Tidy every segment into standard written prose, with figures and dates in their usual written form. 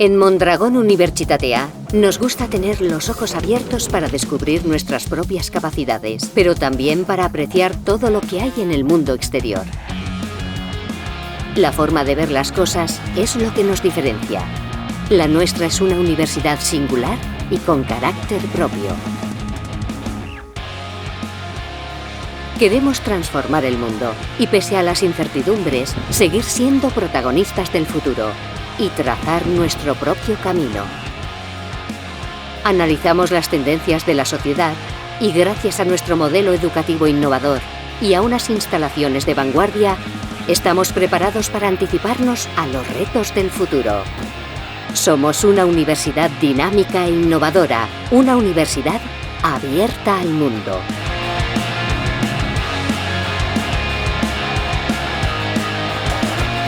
En Mondragón Universitatea nos gusta tener los ojos abiertos para descubrir nuestras propias capacidades, pero también para apreciar todo lo que hay en el mundo exterior. La forma de ver las cosas es lo que nos diferencia. La nuestra es una universidad singular y con carácter propio. Queremos transformar el mundo y, pese a las incertidumbres, seguir siendo protagonistas del futuro y trazar nuestro propio camino. Analizamos las tendencias de la sociedad y, gracias a nuestro modelo educativo innovador y a unas instalaciones de vanguardia, estamos preparados para anticiparnos a los retos del futuro. Somos una universidad dinámica e innovadora, una universidad abierta al mundo.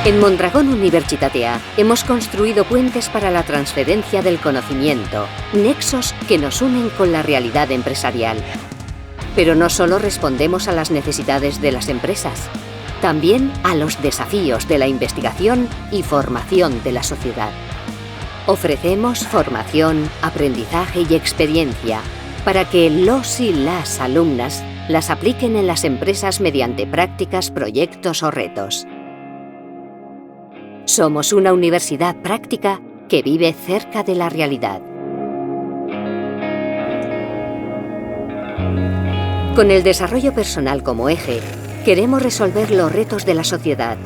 En Mondragón Universitatea hemos construido puentes para la transferencia del conocimiento, nexos que nos unen con la realidad empresarial. Pero no solo respondemos a las necesidades de las empresas, también a los desafíos de la investigación y formación de la sociedad. Ofrecemos formación, aprendizaje y experiencia para que los y las alumnas las apliquen en las empresas mediante prácticas, proyectos o retos. Somos una universidad práctica que vive cerca de la realidad. Con el desarrollo personal como eje, queremos resolver los retos de la sociedad.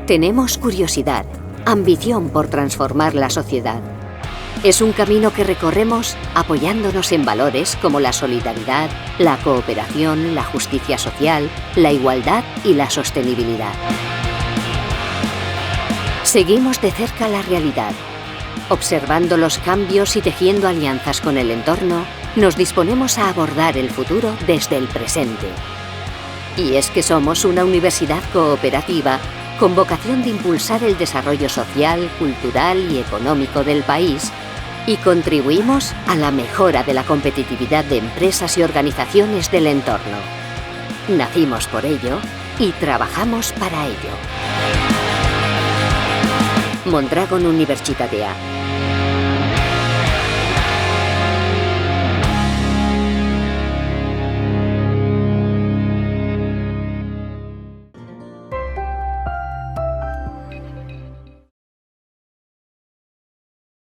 Tenemos curiosidad, ambición por transformar la sociedad. Es un camino que recorremos apoyándonos en valores como la solidaridad, la cooperación, la justicia social, la igualdad y la sostenibilidad. Seguimos de cerca la realidad. Observando los cambios y tejiendo alianzas con el entorno, nos disponemos a abordar el futuro desde el presente. Y es que somos una universidad cooperativa con vocación de impulsar el desarrollo social, cultural y económico del país, y contribuimos a la mejora de la competitividad de empresas y organizaciones del entorno. Nacimos por ello y trabajamos para ello. Mondragón Universitatea.